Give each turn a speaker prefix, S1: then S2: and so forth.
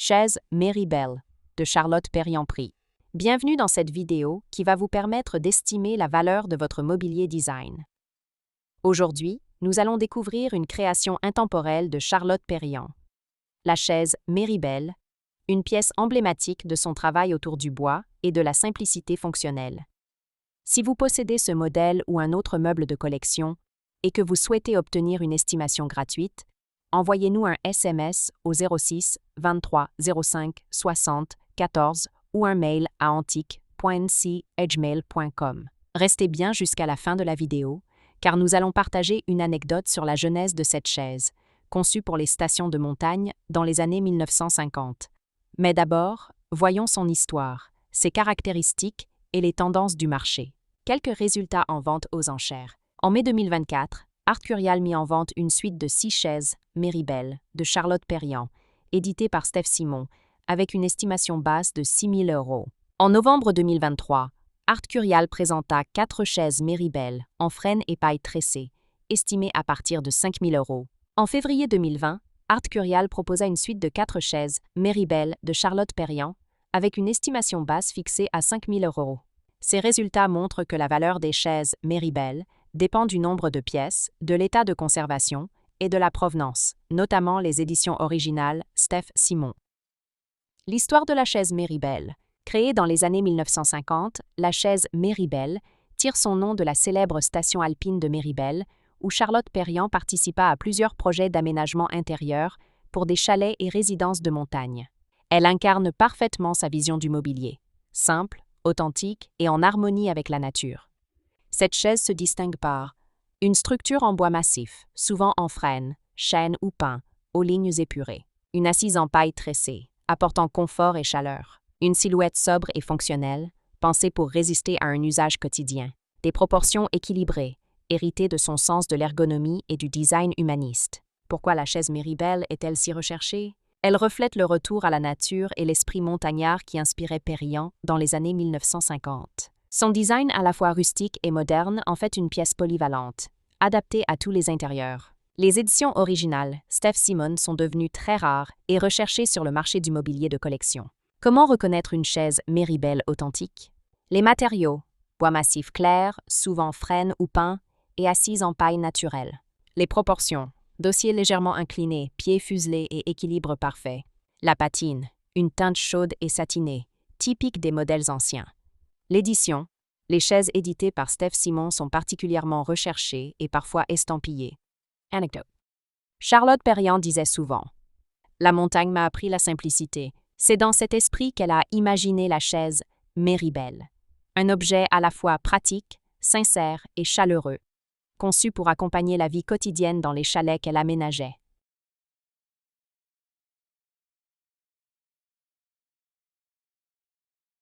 S1: Chaise Méribel de Charlotte Perriand-Prix. Bienvenue dans cette vidéo qui va vous permettre d'estimer la valeur de votre mobilier design. Aujourd'hui, nous allons découvrir une création intemporelle de Charlotte Perriand. La chaise Méribel, une pièce emblématique de son travail autour du bois et de la simplicité fonctionnelle. Si vous possédez ce modèle ou un autre meuble de collection et que vous souhaitez obtenir une estimation gratuite, envoyez-nous un SMS au 06 23 05 60 14 ou un mail à antique.nc@gmail.com. Restez bien jusqu'à la fin de la vidéo, car nous allons partager une anecdote sur la genèse de cette chaise, conçue pour les stations de montagne dans les années 1950. Mais d'abord, voyons son histoire, ses caractéristiques et les tendances du marché. Quelques résultats en vente aux enchères. En mai 2024, Art Curial mit en vente une suite de 6 chaises Méribel de Charlotte Perriand, éditée par Steph Simon, avec une estimation basse de 6 000 €. En novembre 2023, Art Curial présenta 4 chaises Méribel en frêne et paille tressée, estimées à partir de 5 000 €. En février 2020, Art Curial proposa une suite de 4 chaises Méribel de Charlotte Perriand, avec une estimation basse fixée à 5 000 €. Ces résultats montrent que la valeur des chaises Méribel dépend du nombre de pièces, de l'état de conservation et de la provenance, notamment les éditions originales Steph Simon. L'histoire de la chaise Méribel. Créée dans les années 1950, la chaise Méribel tire son nom de la célèbre station alpine de Méribel, où Charlotte Perriand participa à plusieurs projets d'aménagement intérieur pour des chalets et résidences de montagne. Elle incarne parfaitement sa vision du mobilier, simple, authentique et en harmonie avec la nature. Cette chaise se distingue par une structure en bois massif, souvent en frêne, chêne ou pin, aux lignes épurées. Une assise en paille tressée, apportant confort et chaleur. Une silhouette sobre et fonctionnelle, pensée pour résister à un usage quotidien. Des proportions équilibrées, héritées de son sens de l'ergonomie et du design humaniste. Pourquoi la chaise Méribel est-elle si recherchée? Elle reflète le retour à la nature et l'esprit montagnard qui inspirait Perriand dans les années 1950. Son design à la fois rustique et moderne en fait une pièce polyvalente, adaptée à tous les intérieurs. Les éditions originales Steph Simon sont devenues très rares et recherchées sur le marché du mobilier de collection. Comment reconnaître une chaise Méribel authentique? Les matériaux: bois massif clair, souvent frêne ou pin, et assise en paille naturelle. Les proportions: dossier légèrement incliné, pieds fuselés et équilibre parfait. La patine: une teinte chaude et satinée, typique des modèles anciens. L'édition: les chaises éditées par Steph Simon sont particulièrement recherchées et parfois estampillées. Anecdote. Charlotte Perriand disait souvent: « La montagne m'a appris la simplicité. C'est dans cet esprit qu'elle a imaginé la chaise Méribel. Un objet à la fois pratique, sincère et chaleureux, conçu pour accompagner la vie quotidienne dans les chalets qu'elle aménageait. »